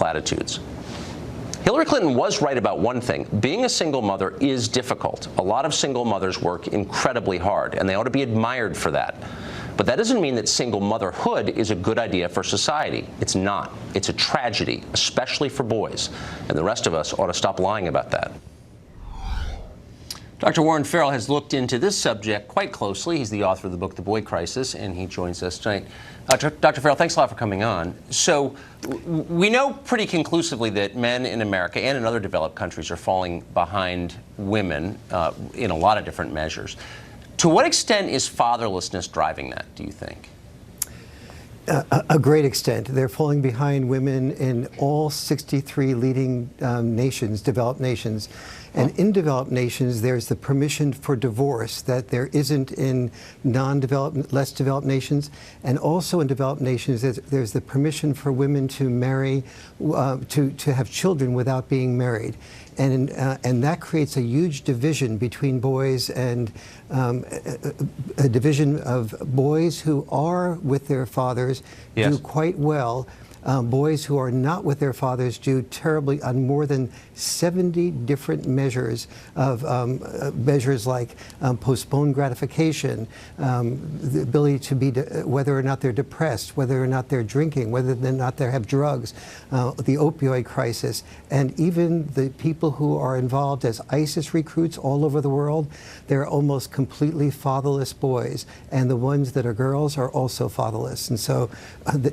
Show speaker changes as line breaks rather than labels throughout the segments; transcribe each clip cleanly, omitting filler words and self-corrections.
platitudes. Hillary Clinton was right about one thing. Being a single mother is difficult. A lot of single mothers work incredibly hard, and they ought to be admired for that. But that doesn't mean that single motherhood is a good idea for society. It's not. It's a tragedy, especially for boys. And the rest of us ought to stop lying about that. Dr. Warren Farrell has looked into this subject quite closely. He's the author of the book, The Boy Crisis, and he joins us tonight. Dr. Farrell, thanks a lot for coming on. So we know pretty conclusively that men in America and in other developed countries are falling behind women in a lot of different measures. To what extent is fatherlessness driving that, do you think?
A great extent. They're falling behind women in all 63 leading nations, developed nations. And in developed nations, there's the permission for divorce that there isn't in non-developed, less developed nations. And also in developed nations, there's the permission for women to marry, to have children without being married. And that creates a huge division between boys and a division of boys who are with their fathers do quite well. Boys who are not with their fathers do terribly on more than 70 different measures of measures like postponed gratification, the ability to be, whether or not they're depressed, whether or not they're drinking, whether or not they have drugs, the opioid crisis, and even the people who are involved as ISIS recruits all over the world, they're almost completely fatherless boys, and the ones that are girls are also fatherless. And so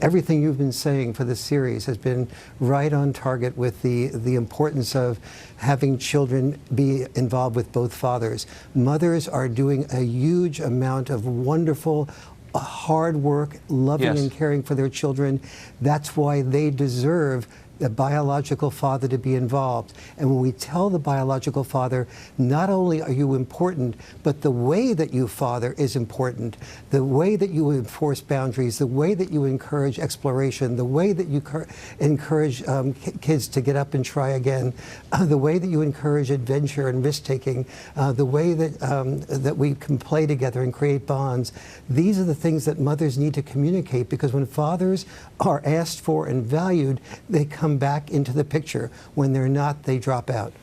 everything you've been saying for this series has been right on target with the importance of having children be involved with both fathers. Mothers are doing a huge amount of wonderful, hard work, loving and caring for their children. That's why they deserve the biological father to be involved. And when we tell the biological father, not only are you important, but the way that you father is important. The way that you enforce boundaries, the way that you encourage exploration, the way that you encourage kids to get up and try again, the way that you encourage adventure and risk-taking, the way that, that we can play together and create bonds. These are the things that mothers need to communicate, because when fathers are asked for and valued, they come back into the picture. When they're not, they drop out.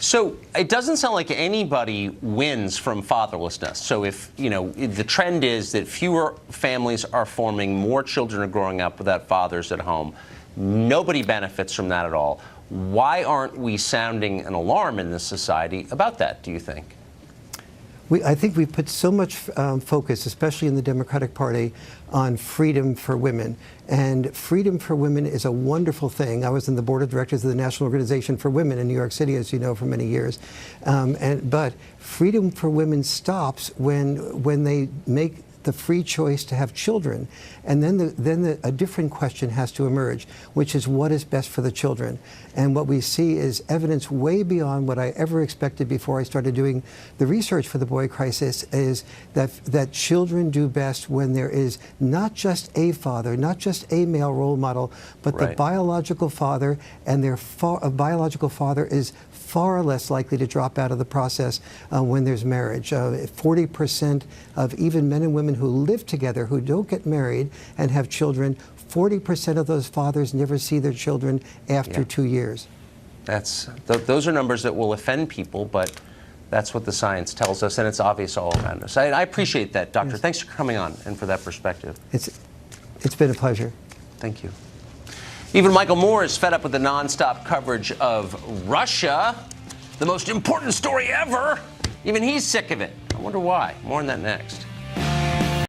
So it doesn't sound like anybody wins from fatherlessness. So if, you know, the trend is that fewer families are forming, more children are growing up without fathers at home, nobody benefits from that at all. Why aren't we sounding an alarm in this society about that, do you think?
I think we put so much focus, especially in the Democratic Party, on freedom for women. And freedom for women is a wonderful thing. I was in the board of directors of the National Organization for Women in New York City, as you know, for many years. But freedom for women stops when they make the free choice to have children. And then a different question has to emerge, which is what is best for the children. And what we see is evidence way beyond what I ever expected before I started doing the research for the Boy Crisis, is that children do best when there is not just a father, not just a male role model, but the biological father, and their biological father is far less likely to drop out of the process when there's marriage. 40% of even men and women who live together, who don't get married and have children, 40% of those fathers never see their children after 2 years.
Those are numbers that will offend people, but that's what the science tells us, and it's obvious all around us. I appreciate that, Doctor.
Yes.
Thanks for coming on and for that perspective.
It's been a pleasure.
Thank you. Even Michael Moore is fed up with the nonstop coverage of Russia, the most important story ever. Even he's sick of it. I wonder why. More on that next.